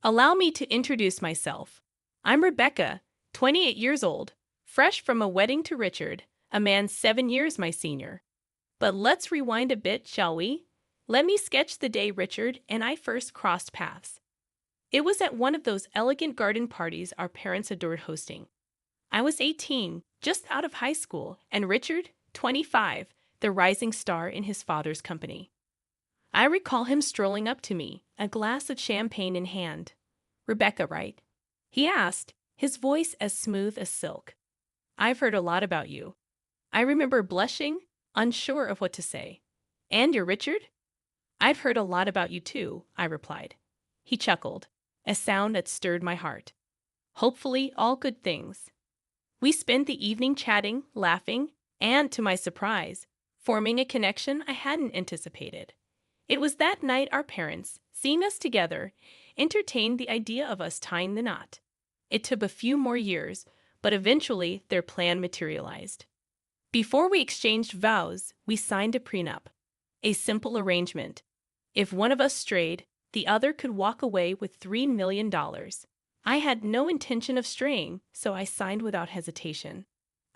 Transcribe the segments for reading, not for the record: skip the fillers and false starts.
Allow me to introduce myself. I'm Rebecca, 28 years old, fresh from a wedding to Richard, a man 7 years my senior. But let's rewind a bit, shall we? Let me sketch the day Richard and I first crossed paths. It was at one of those elegant garden parties our parents adored hosting. I was 18, just out of high school, and Richard, 25, the rising star in his father's company. I recall him strolling up to me, a glass of champagne in hand. "Rebecca, right?" he asked, his voice as smooth as silk. "I've heard a lot about you." I remember blushing, unsure of what to say. "And you're Richard?" "I've heard a lot about you too," I replied. He chuckled, a sound that stirred my heart. "Hopefully all good things." We spent the evening chatting, laughing, and, to my surprise, forming a connection I hadn't anticipated. It was that night our parents, seeing us together, entertained the idea of us tying the knot. It took a few more years, but eventually their plan materialized. Before we exchanged vows, we signed a prenup, a simple arrangement. If one of us strayed, the other could walk away with $3 million. I had no intention of straying, so I signed without hesitation.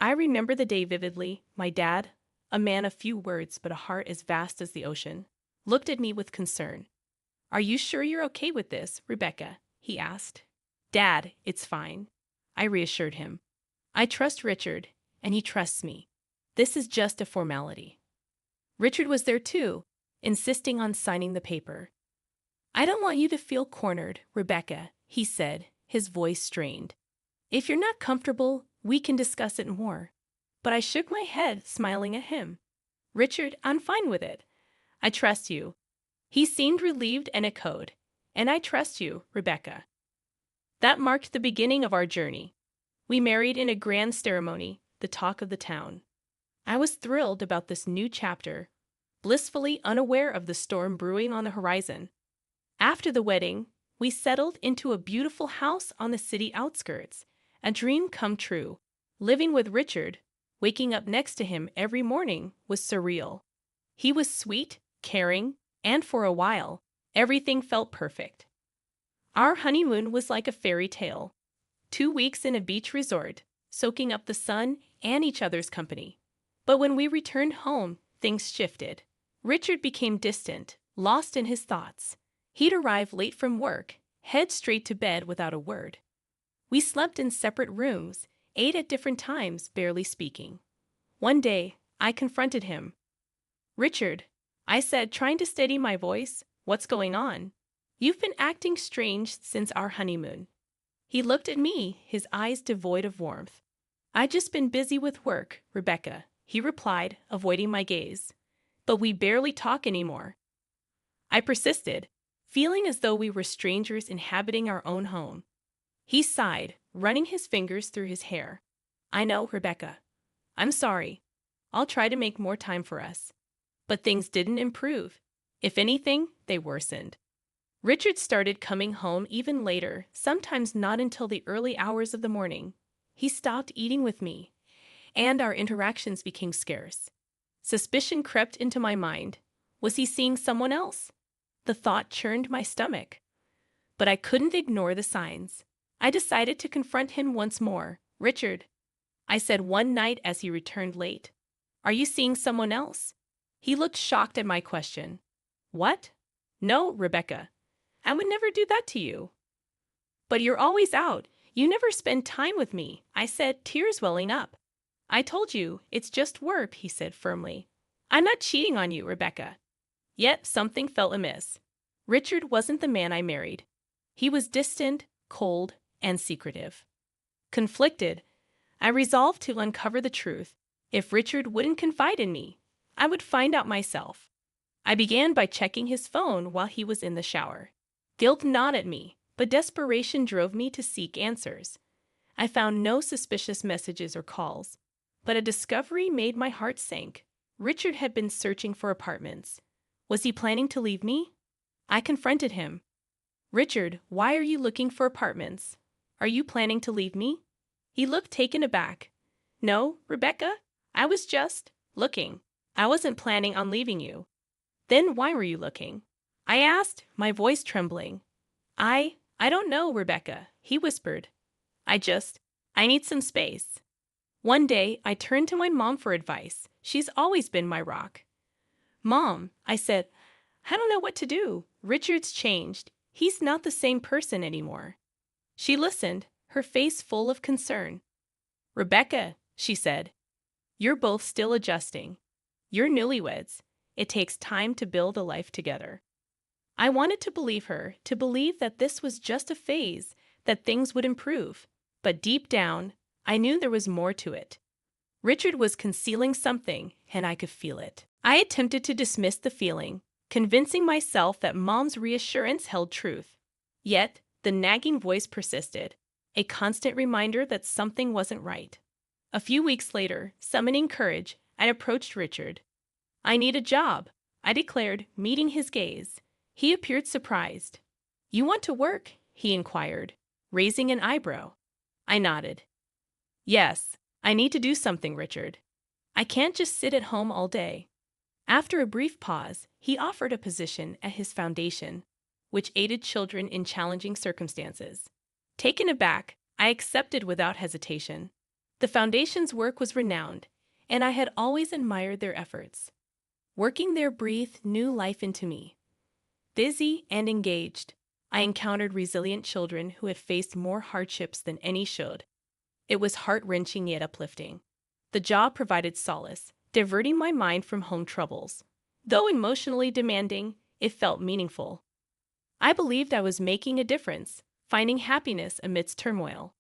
I remember the day vividly. My dad, a man of few words but a heart as vast as the ocean, looked at me with concern. "Are you sure you're okay with this, Rebecca?" he asked. "Dad, it's fine," I reassured him. "I trust Richard, and he trusts me. This is just a formality." Richard was there too, insisting on signing the paper. "I don't want you to feel cornered, Rebecca," he said, his voice strained. "If you're not comfortable, we can discuss it more." But I shook my head, smiling at him. "Richard, I'm fine with it. I trust you." He seemed relieved and echoed, "And I trust you, Rebecca." That marked the beginning of our journey. We married in a grand ceremony, the talk of the town. I was thrilled about this new chapter, blissfully unaware of the storm brewing on the horizon. After the wedding, we settled into a beautiful house on the city outskirts, a dream come true. Living with Richard, waking up next to him every morning, was surreal. He was sweet, caring, and for a while, everything felt perfect. Our honeymoon was like a fairy tale. 2 weeks in a beach resort, soaking up the sun and each other's company. But when we returned home, things shifted. Richard became distant, lost in his thoughts. He'd arrive late from work, head straight to bed without a word. We slept in separate rooms, ate at different times, barely speaking. One day, I confronted him. "Richard," I said, trying to steady my voice, "what's going on? You've been acting strange since our honeymoon." He looked at me, his eyes devoid of warmth. "I've just been busy with work, Rebecca," he replied, avoiding my gaze. "But we barely talk anymore." I persisted, feeling as though we were strangers inhabiting our own home. He sighed, running his fingers through his hair. "I know, Rebecca. I'm sorry. I'll try to make more time for us." But things didn't improve. If anything, they worsened. Richard started coming home even later, sometimes not until the early hours of the morning. He stopped eating with me, and our interactions became scarce. Suspicion crept into my mind. Was he seeing someone else? The thought churned my stomach. But I couldn't ignore the signs. I decided to confront him once more. "Richard," I said one night as he returned late, "are you seeing someone else?" He looked shocked at my question. "What? No, Rebecca. I would never do that to you." "But you're always out. You never spend time with me," I said, tears welling up. "I told you, it's just work," he said firmly. "I'm not cheating on you, Rebecca." Yet something felt amiss. Richard wasn't the man I married. He was distant, cold, and secretive. Conflicted, I resolved to uncover the truth. If Richard wouldn't confide in me, I would find out myself. I began by checking his phone while he was in the shower. Guilt gnawed at me, but desperation drove me to seek answers. I found no suspicious messages or calls, but a discovery made my heart sink. Richard had been searching for apartments. Was he planning to leave me? I confronted him. "Richard, why are you looking for apartments? Are you planning to leave me?" He looked taken aback. "No, Rebecca, I was just looking. I wasn't planning on leaving you." "Then why were you looking?" I asked, my voice trembling. I don't know, Rebecca, he whispered. I need some space. One day, I turned to my mom for advice. She's always been my rock. Mom, I said, I don't know what to do. Richard's changed. He's not the same person anymore. She listened, her face full of concern. Rebecca, she said, you're both still adjusting. You're newlyweds. It takes time to build a life together. I wanted to believe her, to believe that this was just a phase, that things would improve. But deep down, I knew there was more to it. Richard was concealing something, and I could feel it. I attempted to dismiss the feeling, convincing myself that Mom's reassurance held truth. Yet, the nagging voice persisted, a constant reminder that something wasn't right. A few weeks later, summoning courage, I approached Richard. I need a job, I declared, meeting his gaze. He appeared surprised. You want to work? He inquired, raising an eyebrow. I nodded. Yes, I need to do something, Richard. I can't just sit at home all day. After a brief pause, he offered a position at his foundation, which aided children in challenging circumstances. Taken aback, I accepted without hesitation. The foundation's work was renowned, and I had always admired their efforts. Working there breathed new life into me. Busy and engaged, I encountered resilient children who had faced more hardships than any should. It was heart-wrenching yet uplifting. The job provided solace, diverting my mind from home troubles. Though emotionally demanding, it felt meaningful. I believed I was making a difference, finding happiness amidst turmoil.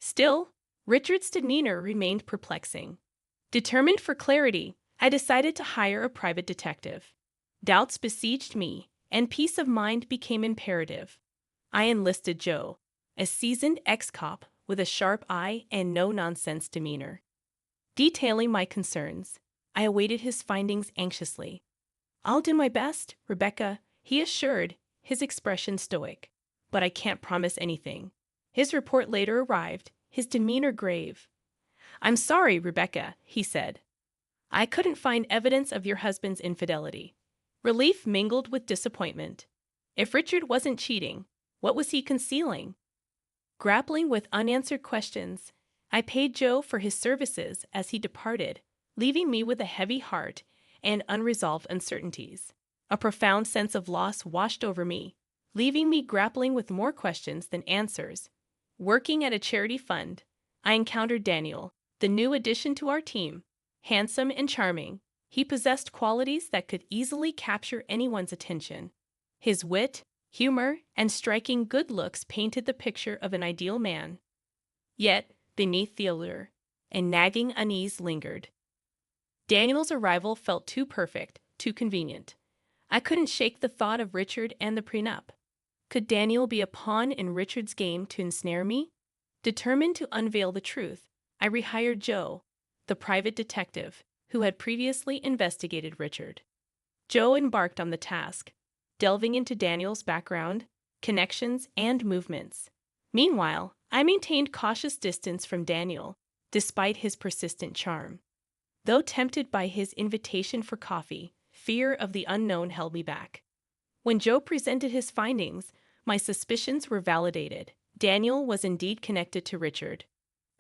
Still, Richard's demeanor remained perplexing. Determined for clarity, I decided to hire a private detective. Doubts besieged me, and peace of mind became imperative. I enlisted Joe, a seasoned ex-cop with a sharp eye and no-nonsense demeanor. Detailing my concerns, I awaited his findings anxiously. I'll do my best, Rebecca, he assured, his expression stoic. But I can't promise anything. His report later arrived, his demeanor grave. I'm sorry, Rebecca, he said. I couldn't find evidence of your husband's infidelity. Relief mingled with disappointment. If Richard wasn't cheating, what was he concealing? Grappling with unanswered questions, I paid Joe for his services as he departed, leaving me with a heavy heart and unresolved uncertainties. A profound sense of loss washed over me, leaving me grappling with more questions than answers. Working at a charity fund, I encountered Daniel, the new addition to our team. Handsome and charming, he possessed qualities that could easily capture anyone's attention. His wit, humor, and striking good looks painted the picture of an ideal man. Yet, beneath the allure, a nagging unease lingered. Daniel's arrival felt too perfect, too convenient. I couldn't shake the thought of Richard and the prenup. Could Daniel be a pawn in Richard's game to ensnare me? Determined to unveil the truth, I rehired Joe, the private detective who had previously investigated Richard. Joe embarked on the task, delving into Daniel's background, connections, and movements. Meanwhile, I maintained cautious distance from Daniel, despite his persistent charm. Though tempted by his invitation for coffee, fear of the unknown held me back. When Joe presented his findings, my suspicions were validated. Daniel was indeed connected to Richard.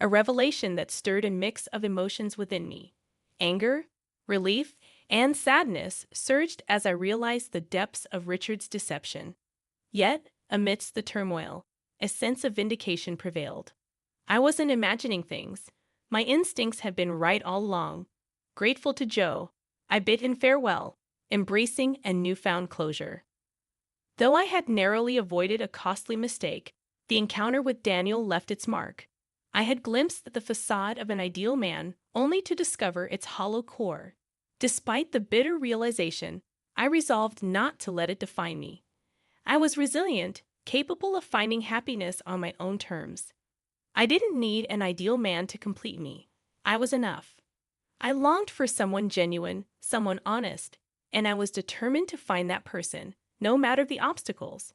A revelation that stirred a mix of emotions within me. Anger, relief, and sadness surged as I realized the depths of Richard's deception. Yet, amidst the turmoil, a sense of vindication prevailed. I wasn't imagining things. My instincts had been right all along. Grateful to Joe, I bid him farewell, embracing a newfound closure. Though I had narrowly avoided a costly mistake, the encounter with Daniel left its mark. I had glimpsed the facade of an ideal man, only to discover its hollow core. Despite the bitter realization, I resolved not to let it define me. I was resilient, capable of finding happiness on my own terms. I didn't need an ideal man to complete me. I was enough. I longed for someone genuine, someone honest, and I was determined to find that person, no matter the obstacles.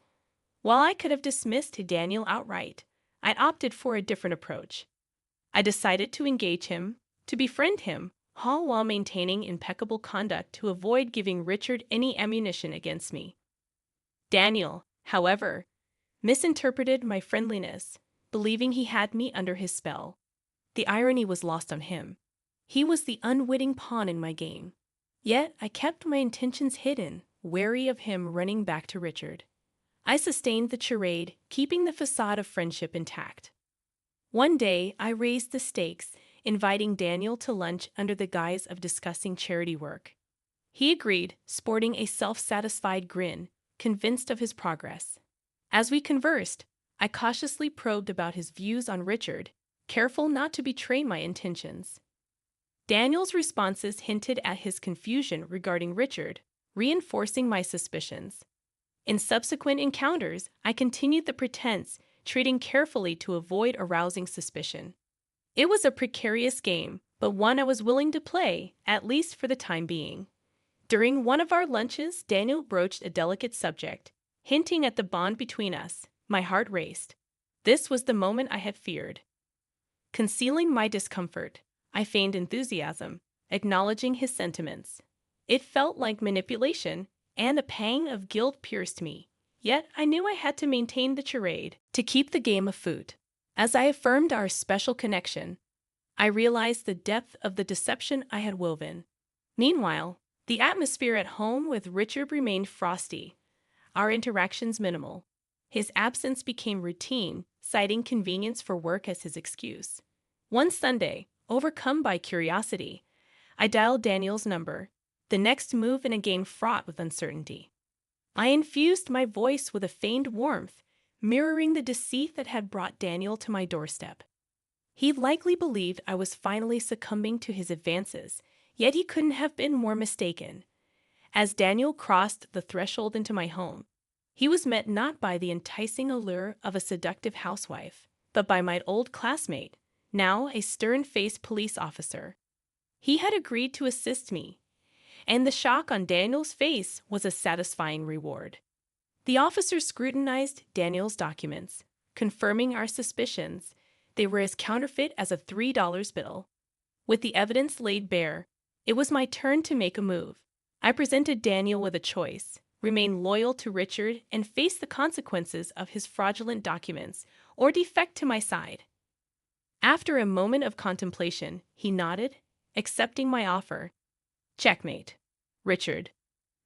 While I could have dismissed Daniel outright, I opted for a different approach. I decided to engage him, to befriend him, all while maintaining impeccable conduct to avoid giving Richard any ammunition against me. Daniel, however, misinterpreted my friendliness, believing he had me under his spell. The irony was lost on him. He was the unwitting pawn in my game. Yet I kept my intentions hidden, wary of him running back to Richard. I sustained the charade, keeping the facade of friendship intact. One day, I raised the stakes, inviting Daniel to lunch under the guise of discussing charity work. He agreed, sporting a self-satisfied grin, convinced of his progress. As we conversed, I cautiously probed about his views on Richard, careful not to betray my intentions. Daniel's responses hinted at his confusion regarding Richard, reinforcing my suspicions. In subsequent encounters, I continued the pretense, treating carefully to avoid arousing suspicion. It was a precarious game, but one I was willing to play, at least for the time being. During one of our lunches, Daniel broached a delicate subject, hinting at the bond between us. My heart raced. This was the moment I had feared. Concealing my discomfort, I feigned enthusiasm, acknowledging his sentiments. It felt like manipulation, and a pang of guilt pierced me. Yet I knew I had to maintain the charade to keep the game afoot. As I affirmed our special connection, I realized the depth of the deception I had woven. Meanwhile, the atmosphere at home with Richard remained frosty, our interactions minimal. His absence became routine, citing convenience for work as his excuse. One Sunday, overcome by curiosity, I dialed Daniel's number, the next move in a game fraught with uncertainty. I infused my voice with a feigned warmth, mirroring the deceit that had brought Daniel to my doorstep. He likely believed I was finally succumbing to his advances, yet he couldn't have been more mistaken. As Daniel crossed the threshold into my home, he was met not by the enticing allure of a seductive housewife, but by my old classmate, now a stern-faced police officer. He had agreed to assist me, and the shock on Daniel's face was a satisfying reward. The officer scrutinized Daniel's documents, confirming our suspicions. They were as counterfeit as a $3 bill. With the evidence laid bare, it was my turn to make a move. I presented Daniel with a choice: remain loyal to Richard and face the consequences of his fraudulent documents, or defect to my side. After a moment of contemplation, he nodded, accepting my offer. Checkmate. Richard.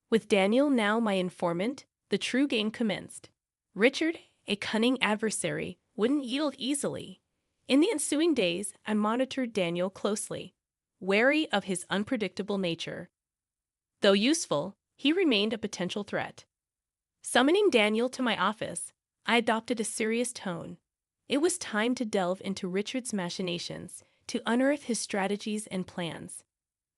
With Daniel now my informant, the true game commenced. Richard, a cunning adversary, wouldn't yield easily. In the ensuing days, I monitored Daniel closely, wary of his unpredictable nature. Though useful, he remained a potential threat. Summoning Daniel to my office, I adopted a serious tone. It was time to delve into Richard's machinations, to unearth his strategies and plans.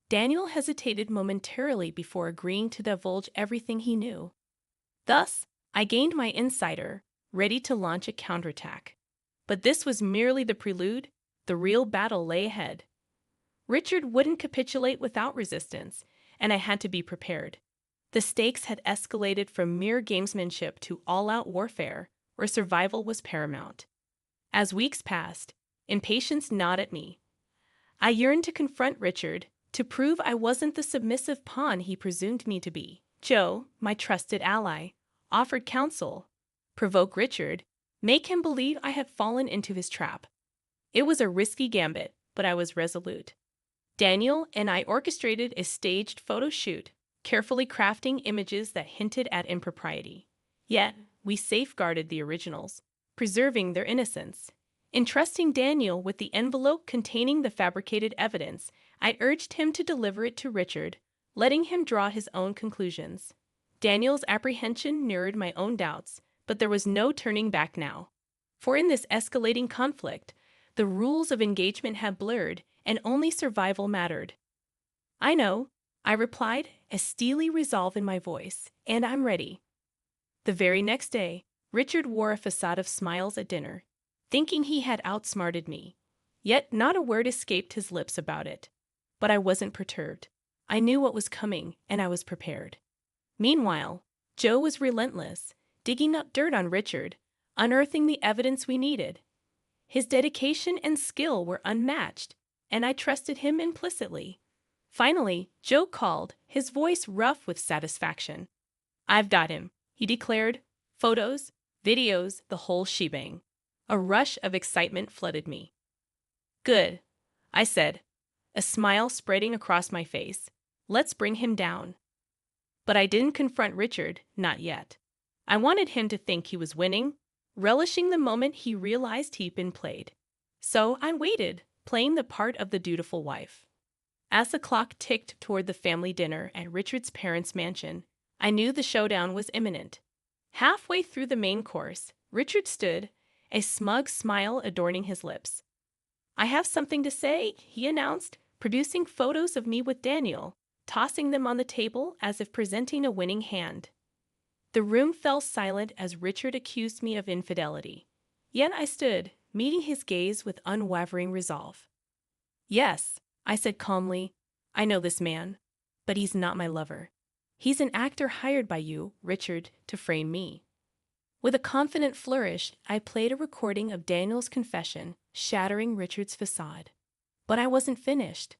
Daniel hesitated momentarily before agreeing to divulge everything he knew. Thus, I gained my insider, ready to launch a counterattack. But this was merely the prelude. The real battle lay ahead. Richard wouldn't capitulate without resistance, and I had to be prepared. The stakes had escalated from mere gamesmanship to all-out warfare, where survival was paramount. As weeks passed, impatience gnawed at me. I yearned to confront Richard, to prove I wasn't the submissive pawn he presumed me to be. Joe, my trusted ally, offered counsel. Provoke Richard, make him believe I had fallen into his trap. It was a risky gambit, but I was resolute. Daniel and I orchestrated a staged photo shoot, carefully crafting images that hinted at impropriety. Yet, we safeguarded the originals, preserving their innocence. Entrusting Daniel with the envelope containing the fabricated evidence, I urged him to deliver it to Richard, letting him draw his own conclusions. Daniel's apprehension mirrored my own doubts, but there was no turning back now. For in this escalating conflict, the rules of engagement had blurred, and only survival mattered. I know, I replied, a steely resolve in my voice, and I'm ready. The very next day, Richard wore a facade of smiles at dinner, thinking he had outsmarted me. Yet not a word escaped his lips about it. But I wasn't perturbed. I knew what was coming, and I was prepared. Meanwhile, Joe was relentless, digging up dirt on Richard, unearthing the evidence we needed. His dedication and skill were unmatched, and I trusted him implicitly. Finally, Joe called, his voice rough with satisfaction. I've got him, he declared. Photos, videos, the whole shebang. A rush of excitement flooded me. Good, I said, a smile spreading across my face. Let's bring him down. But I didn't confront Richard, not yet. I wanted him to think he was winning, relishing the moment he realized he'd been played. So I waited, playing the part of the dutiful wife. As the clock ticked toward the family dinner at Richard's parents' mansion, I knew the showdown was imminent. Halfway through the main course, Richard stood, a smug smile adorning his lips. "I have something to say," he announced, producing photos of me with Daniel, tossing them on the table as if presenting a winning hand. The room fell silent as Richard accused me of infidelity. Yet I stood, meeting his gaze with unwavering resolve. "Yes," I said calmly, "I know this man, but he's not my lover. He's an actor hired by you, Richard, to frame me." With a confident flourish, I played a recording of Daniel's confession, shattering Richard's facade. But I wasn't finished.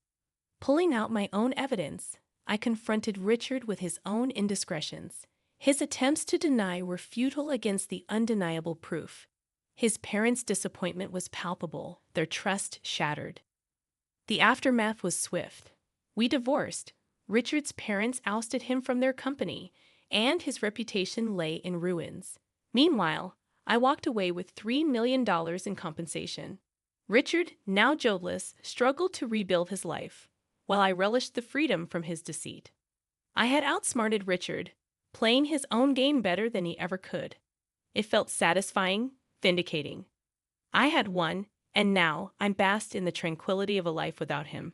Pulling out my own evidence, I confronted Richard with his own indiscretions. His attempts to deny were futile against the undeniable proof. His parents' disappointment was palpable, their trust shattered. The aftermath was swift. We divorced. Richard's parents ousted him from their company, and his reputation lay in ruins. Meanwhile, I walked away with $3 million in compensation. Richard, now jobless, struggled to rebuild his life, while I relished the freedom from his deceit. I had outsmarted Richard, playing his own game better than he ever could. It felt satisfying, vindicating. I had won, and now I'm basked in the tranquility of a life without him.